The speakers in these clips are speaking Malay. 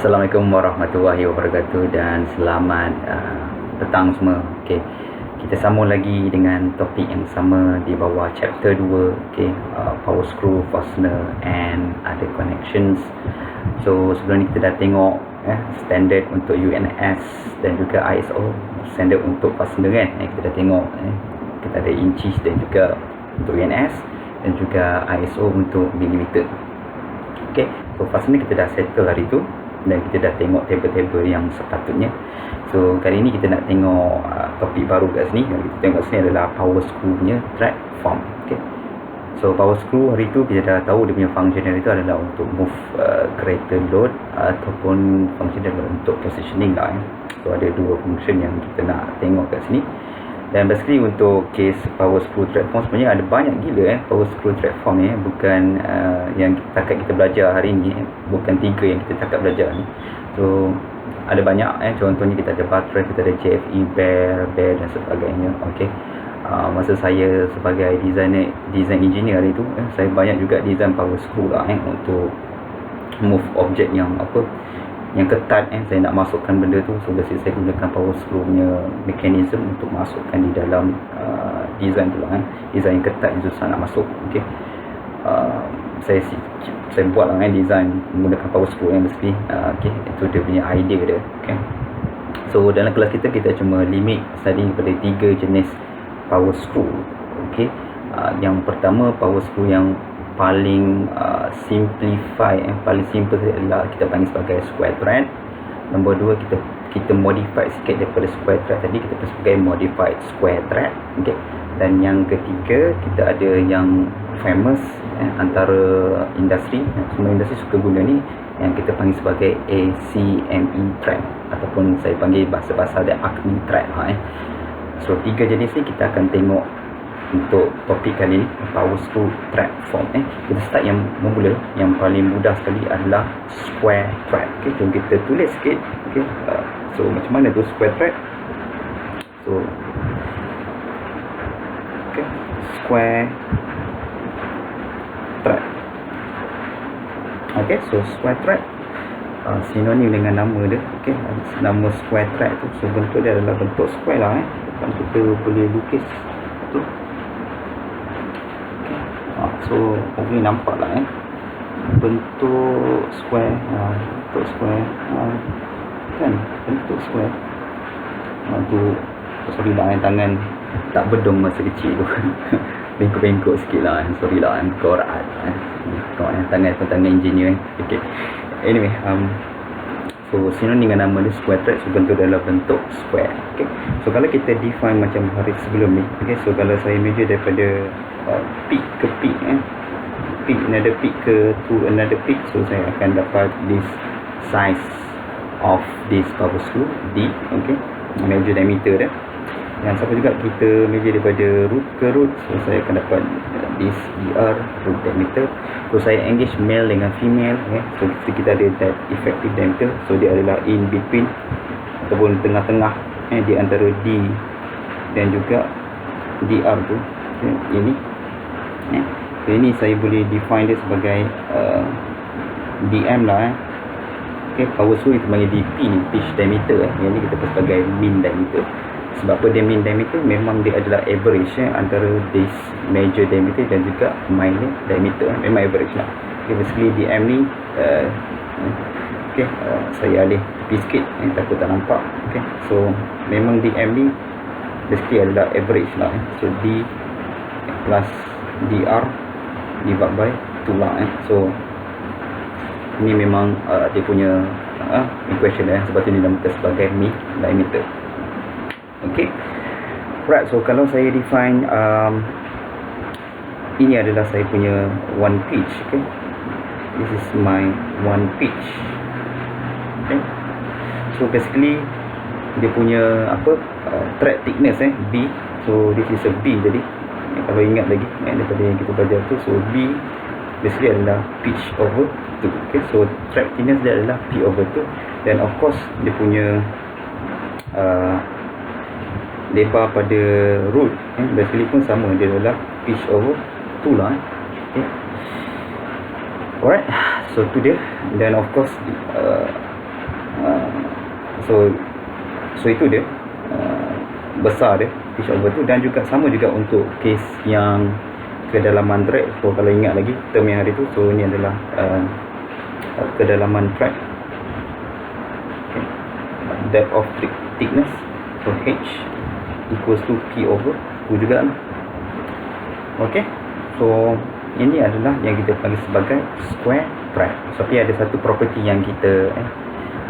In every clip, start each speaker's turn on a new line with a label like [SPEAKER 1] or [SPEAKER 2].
[SPEAKER 1] Assalamualaikum warahmatullahi wabarakatuh dan selamat petang semua. Okey. Kita sambung lagi dengan topik yang sama di bawah chapter 2, okey, power screw, fastener and other connections. So sebelum ni kita dah tengok standard untuk UNS dan juga ISO, standard untuk fastener kan. Kita dah tengok kita ada inches dan juga untuk UNS dan juga ISO untuk millimeter. Okey, so fastener kita dah settle hari tu dan kita dah tengok table-table yang sepatutnya. So kali ni kita nak tengok topik baru kat sini. Yang kita tengok kat sini adalah power screw punya thread form. Okay. So power screw hari tu kita dah tahu dia punya function itu adalah untuk move greater load ataupun function dia untuk positioning lah. So ada dua function yang kita nak tengok kat sini. Dan basically untuk case power screw thread form sebenarnya ada banyak gila power screw thread form ni. Bukan yang kita belajar hari ni, bukan 3 yang kita takat belajar ni. So ada banyak contohnya kita ada buttress, kita ada JFE bear dan sebagainya. Okey. Masa saya sebagai design engineer hari tu, saya banyak juga design power screw lah untuk move objek yang yang ketat saya nak masukkan benda tu. So biasanya saya gunakan power screw punya mechanism untuk masukkan di dalam design tu lah design yang ketat yang susah nak masuk. Okey. Saya buat lah design menggunakan power screw yang mesti okey, itu dia punya idea dia. Okey. So dalam kelas kita cuma limit study pada 3 jenis power screw. Okey. Yang pertama power screw yang paling simplify paling simple adalah kita panggil sebagai square thread. Nombor 2 kita modify sikit daripada square thread tadi, kita panggil sebagai modified square thread. Okey. Dan yang ketiga kita ada yang famous antara industri, semua industri suka guna ni, yang kita panggil sebagai ACME thread ataupun saya panggil bahasa dia Acme thread So 3 jenis ni kita akan tengok untuk topik kali ni, power screw thread form. Kita start yang memula, yang paling mudah sekali adalah square thread. Okey, jom kita tulis sikit. Okey. So macam mana tu square thread? So okey, square thread. Okey, so square thread sinonim dengan nama dia. Okey, nama square thread tu, so bentuk dia adalah bentuk square lah Kan kita boleh lukis tu. So mungkin nampak lah bentuk square, bentuk square kan, bentuk square tu. Sorry lah tangan tak bedong masa kecil tu bengkok-bengkok sikit lah, sorry lah, korat tangan engineer. Okay. Anyway, so sinonim dengan nama dia square thread, so bentuk adalah bentuk square. Okay. So kalau kita define macam hari sebelum ni, okay, so kalau saya measure daripada peak ke peak, peak another peak ke to another peak, so saya akan dapat this size of this power screw D. Okay, measure diameter dia. Yang sama juga kita measure daripada root ke root, so saya akan dapat this ER, root diameter. So saya engage male dengan female, so kita ada that effective diameter, so dia adalah in between ataupun tengah-tengah di antara D dan juga DR tu. Ini so ini saya boleh define dia sebagai DM lah. Okay, power screw kita panggil DP ni, pitch diameter. Yang ni kita panggil sebagai mean diameter. Sebab apa dia mean diameter? Memang dia adalah average antara this major diameter dan juga minor diameter. Memang average lah. Okay, basically DM ni okay, saya alih tepi sikit takut tak nampak. Okay, so memang DM ni basically adalah average lah. So D plus DR divide by 2 lah. So ini memang dia punya equation sebab tu dinamakan sebagai mean diameter. Okay. Right, so kalau saya define ini adalah saya punya one pitch. Okay, this is my one pitch. Okay, so basically dia punya thread thickness B. So this is a B. Jadi kalau ingat lagi daripada yang kita belajar tu, so B basically adalah pitch over 2. Okay, so thread thickness dia adalah P over 2. Dan of course dia punya lebar pada root basically pun sama, dia adalah pitch over 2 lah. Okay. Alright, so tu dia. Dan of course So itu dia besar dia pitch over tu. Dan juga sama juga untuk case yang kedalaman thread. So kalau ingat lagi term yang hari tu, so ni adalah kedalaman thread, okay. Depth of thickness, so H equals to P over Q juga lah. Okay, so ini adalah yang kita panggil sebagai square thread. Tapi ada satu property yang kita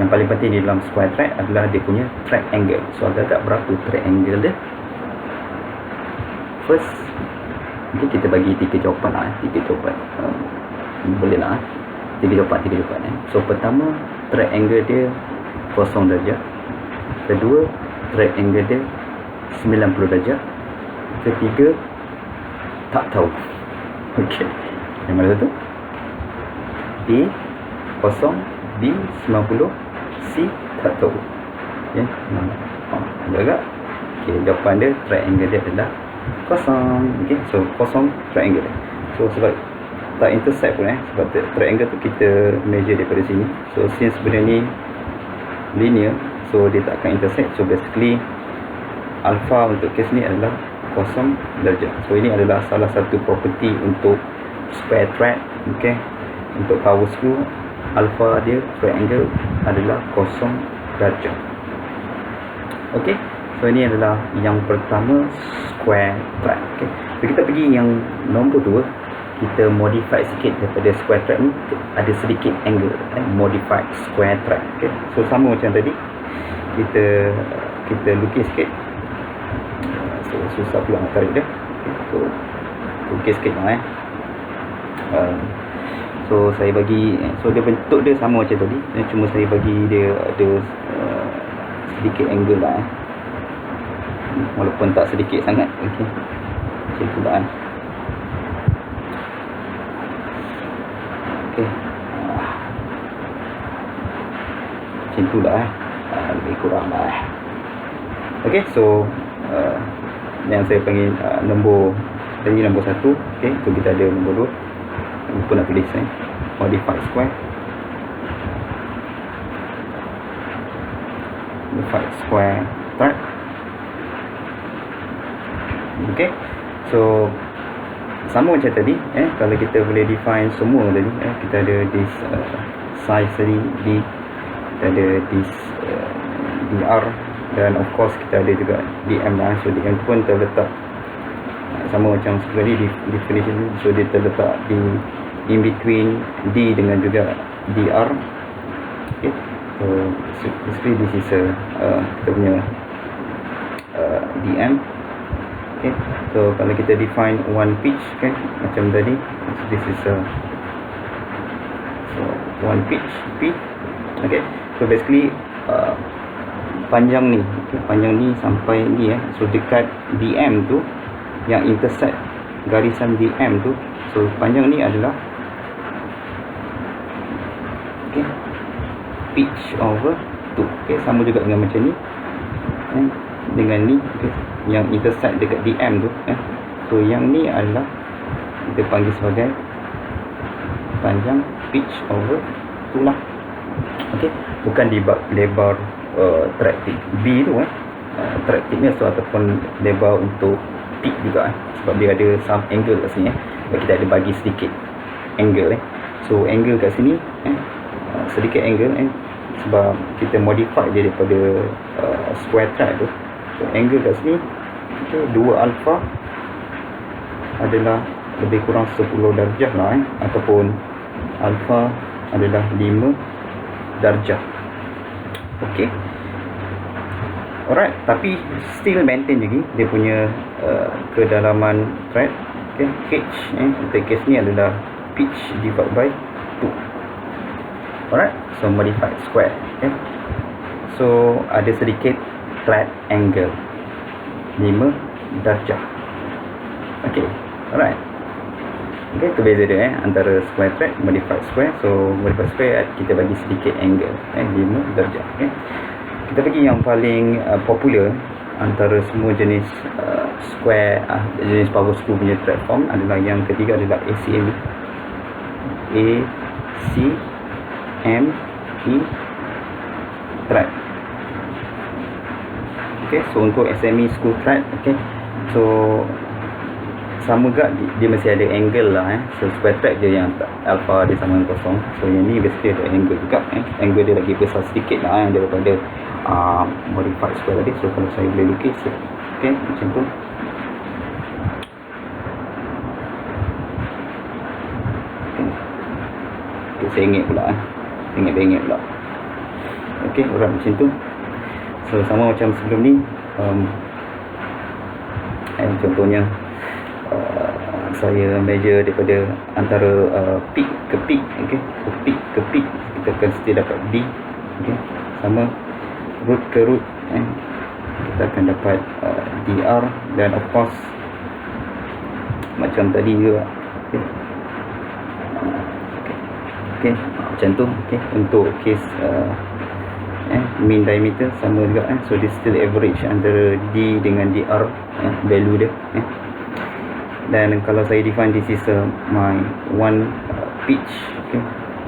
[SPEAKER 1] yang paling penting di dalam square thread adalah dia punya thread angle. So agak-agak berapa thread angle dia? First, okay, kita bagi 3 jawapan lah, 3 jawapan boleh lah, 3 jawapan So pertama, thread angle dia 0 darjah. Kedua, thread angle dia 90 darjah. Ketiga, tak tahu. Okey, yang mana satu? A 0, B 90, C tak tahu. Okay, agak-agak. Okay, jawapan dia triangle dia adalah 0. Okay, so 0 triangle dia. So sebab tak intersect pun sebab triangle tu kita measure daripada sini. So since benda ni linear, so dia tak akan intersect. So basically alpha untuk case ni adalah 0 darjah. So ini adalah salah satu property untuk square thread. Okay, untuk power screw, alpha dia triangle adalah 0 darjah. Okay, so ini adalah yang pertama, square thread. Okay, so kita pergi yang nombor 2. Kita modify sikit daripada square thread ni, ada sedikit angle, modified square thread. Okay, so sama macam tadi, kita lukis sikit. So susah pula nak tarik dia. So lukis sikit lah so saya bagi, so dia bentuk dia sama macam tadi, cuma saya bagi dia ada sedikit angle lah walaupun tak sedikit sangat. Okay, macam tu lah okay. Macam tu lah lebih kurang lah. Okay, so yang saya panggil nombor tadi nombor 1. Okay, so kita ada nombor 2. Lupa nak tulis modify square. Modify square thread. Okay, so sama macam tadi kalau kita boleh define semua tadi kita ada this size tadi D, kita ada this DR, dan of course kita ada juga DM lah. So DM pun terletak sama macam seperti definition. So dia terletak di in between D dengan juga DR. Okay, so basically this is kita punya DM. Okay, so kalau kita define one pitch, okay, macam tadi, so this is so one pitch P. Okay, so basically panjang ni, okay, panjang ni sampai ni so dekat DM tu, yang intersect garisan DM tu, so panjang ni adalah okay, pitch over 2. Okay, sama juga dengan macam ni dengan ni, okay, yang intersect dekat DM tu so yang ni adalah kita panggil sebagai panjang pitch over 2 lah. Okay, bukan di lebar thread tip B tu thread tipnya, so ataupun lebar untuk peak juga sebab dia ada some angle kat sini sebab kita ada bagi sedikit angle so angle kat sini sedikit angle sebab kita modify dia daripada square thread tu. So angle kat sini, okay, 2 alpha adalah lebih kurang 10 darjah lah ataupun alpha adalah 5 darjah. Okay, alright, tapi still maintain lagi dia punya kedalaman thread. Okay, H untuk case ni adalah pitch divided by 2. Alright, so modified square. Okay, so ada sedikit thread angle 5 darjah. Okay, alright. Okay, itu beza dia antara square thread, modified square. So modified square kita bagi sedikit angle 5 darjah. Okay, kita pergi yang paling popular antara semua jenis square jenis power screw punya thread form adalah yang ketiga adalah ACME. ACME thread. Okay, so untuk SME screw thread, okay, so sama juga dia mesti ada angle lah so square thread je yang alpha dia sama dengan kosong. So yang ni mesti ada angle juga angle dia lagi besar sedikit lah daripada modified square tadi. So kalau saya boleh lukis, okay, macam tu. Okay, saya ingat pula ingat pula. Okay, orang macam tu. So sama macam sebelum ni, contohnya saya measure daripada antara peak ke peak, okay, peak ke peak kita akan still dapat B, okay, sama root ke root, kita akan dapat DR, dan of course macam tadi juga, okay, macam tu, okay, untuk case mean diameter sama juga, so this still average antara D dengan DR, value dia, dan kalau saya define this is my one pitch, okay,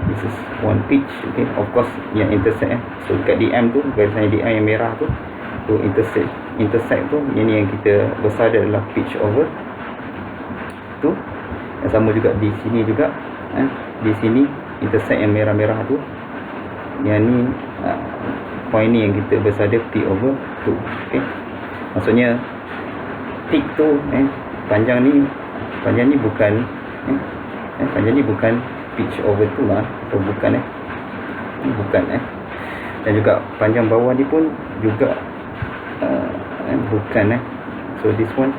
[SPEAKER 1] this is one pitch, okay, of course yang intersect, so dekat DM tu, garisan DM yang merah tu, tu intersect tu, yang kita besar dia adalah pitch over tu, dan sama juga di sini juga, di sini intersect yang merah-merah tu, yang ni point ni yang kita besar dia P over 2, okay, maksudnya peak tu panjang ni bukan panjang ni bukan pitch over 2 lah, so bukan bukan dan juga panjang bawah ni pun juga bukan so this one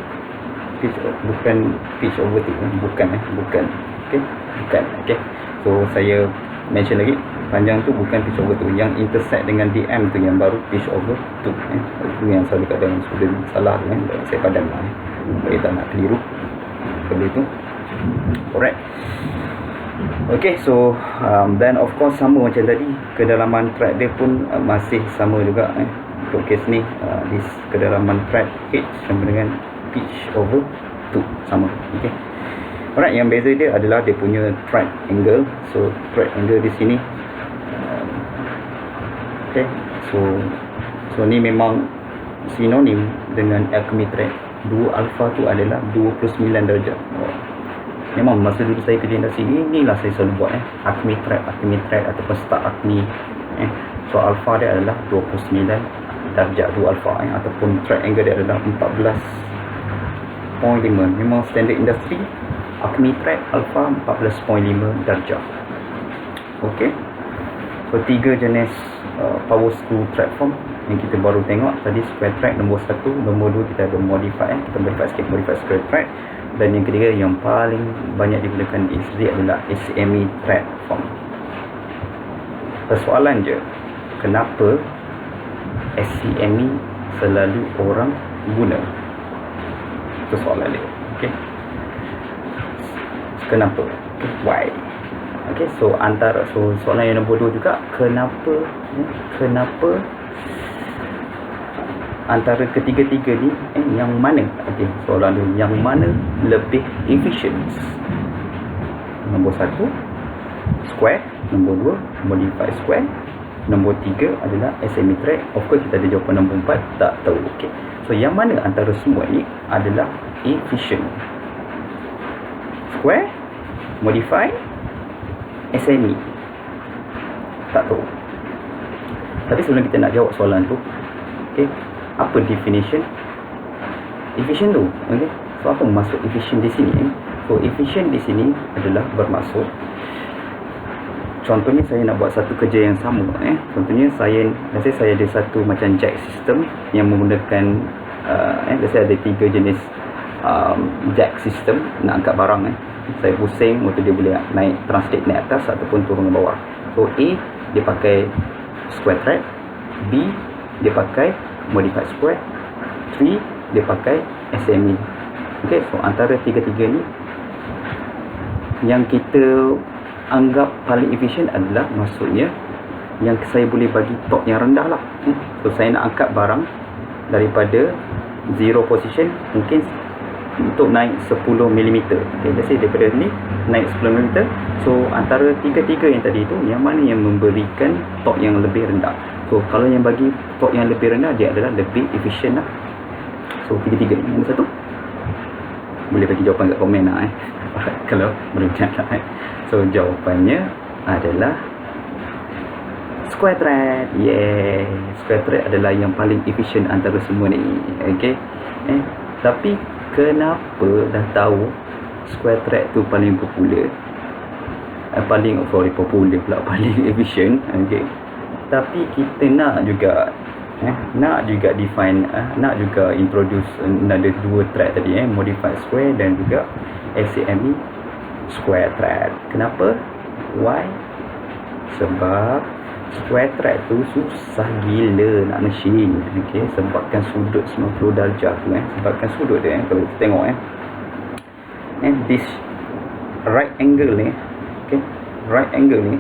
[SPEAKER 1] bukan pitch over 2, bukan bukan, okay, bukan, okay. So saya mention lagi, panjang tu bukan pitch over 2, yang intersect dengan DM tu yang baru pitch over 2, itu yang selalu kadang student salah tu, saya padam lah, saya tak nak keliru benda tu. Alright, okay, so then of course sama macam tadi, kedalaman thread dia pun masih sama juga, untuk case ni this kedalaman thread H sama dengan pitch over 2, sama, okay. Alright, yang beza dia adalah dia punya thread angle, so thread angle di sini, okay, so ni memang sinonim dengan Alchemy thread. 2 alpha tu adalah 29 darjah. Memang masa dulu saya kerja industri, inilah saya selalu buat Alchemy thread ataupun start Alchemy, so alpha dia adalah 29 darjah 2 alpha, ataupun thread angle dia adalah 14.5. memang standard industri Alchemy thread alpha 14.5 darjah. Okey, so 3 jenis power screw thread form yang kita baru tengok tadi. Square thread nombor 1, nombor 2 kita ada modify, kita modify sikit, modify square thread, dan yang ketiga yang paling banyak digunakan di industri adalah SME thread form. Persoalan je, kenapa SME selalu orang guna? Itu soalan dia. Okay, kenapa? Okay, why? Okay, so soalan yang nombor 2 juga, kenapa antara ketiga-tiga ni yang mana, okay, soalan tu, yang mana lebih efficient? Nombor 1 square, nombor 2 modify square, nombor 3 adalah SME thread. Of course kita ada jawapan nombor 4, tak tahu. Okay, so yang mana antara semua ni adalah efficient? Square, modify, SME? Tak tahu. Tapi sebelum kita nak jawab soalan tu, okay, apa definition efficient tu? Okay, so apa maksud efficient di sini? So efficient di sini adalah bermaksud, contohnya saya nak buat satu kerja yang sama, contohnya saya ada satu macam jack system yang menggunakan saya ada 3 jenis jack system nak angkat barang, saya pusing untuk dia boleh naik, translate naik atas ataupun turun ke bawah. So A dia pakai square thread, B dia pakai modify square, 3 dia pakai SME. Okay, so antara tiga-tiga ni yang kita anggap paling efisien adalah, maksudnya yang saya boleh bagi torque yang rendah lah. So saya nak angkat barang daripada zero position, mungkin untuk naik 10mm. Okay, jadi daripada ni naik 10mm. So antara tiga-tiga yang tadi tu, yang mana yang memberikan torque yang lebih rendah? So kalau yang bagi torque yang lebih rendah, dia adalah lebih efisien lah. So tiga-tiga ni, mana satu? Boleh bagi jawapan kat komen lah kalau berencana lah. So jawapannya adalah square thread. Yeah, square thread adalah yang paling efisien antara semua ni. Okay. Tapi kenapa dah tahu square thread tu paling popular, paling efisien. Okay. Tapi kita nak juga define, nak juga introduce ada dua thread tadi, modified square dan juga SAME square thread. Kenapa? Why? Sebab square thread tu susah gila nak machine. Okay, sebabkan sudut 90 darjah tu, sebabkan sudut dia, kalau kita tengok this right angle ni, okay, right angle ni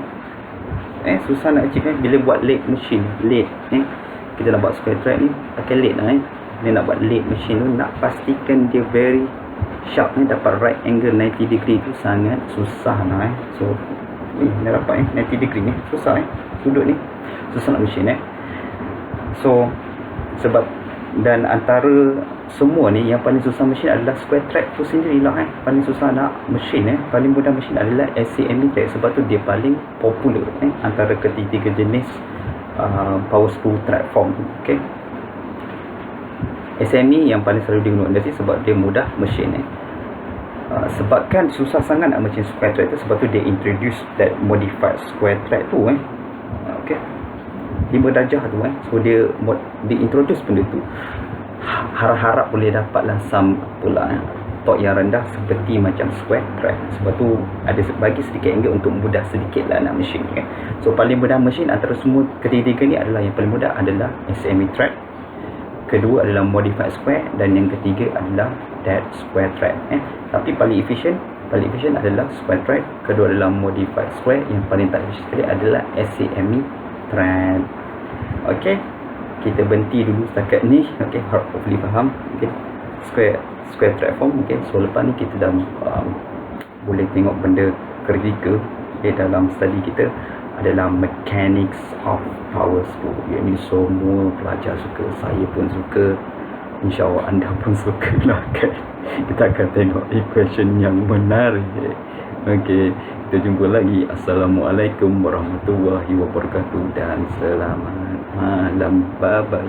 [SPEAKER 1] susah nak achieve bila buat lathe machine. Kita nak buat square thread ni pakai lathe lah. Dia nak buat lathe machine tu, nak pastikan dia very sharp dapat right angle 90 degree tu sangat susah lah. So ni dah dapat 90 degree ni susah, sudut ni susah nak machine. So sebab, dan antara semua ni yang paling susah machine adalah square thread tu sendirilah. Paling susah nak machine, paling mudah machine adalah SAME thread. Sebab tu dia paling popular antara ketiga jenis power spool thread form. Okay, SAME yang paling selalu digunakan sebab dia mudah machine. Sebabkan susah sangat nak machine square thread tu, sebab tu dia introduce that modified square thread tu. Okay, 5 darjah tu. So dia introduce benda tu, harap-harap boleh dapatlah some pula torque yang rendah seperti macam square thread. Sebab tu ada bagi sedikit angle untuk mudah sedikit lah nak machine. So paling mudah machine antara semua ketiga ni adalah, yang paling mudah adalah SAME thread, kedua adalah modified square, dan yang ketiga adalah that square thread. Tapi paling efisien adalah square thread, kedua adalah modified square, yang paling tak efisien sekali adalah SAME thread. Okay, kita berhenti dulu setakat ni. Okay, hopefully faham. Okay, square thread form. Okay, so lepas ni kita dah boleh tengok benda kritikal dalam study kita adalah mechanics of power spool. Yang ni semua pelajar suka, saya pun suka, InsyaAllah anda pun suka lah kan. Kita akan tengok equation yang menarik. Okay, kita jumpa lagi. Assalamualaikum warahmatullahi wabarakatuh dan selamat malam. Bye bye.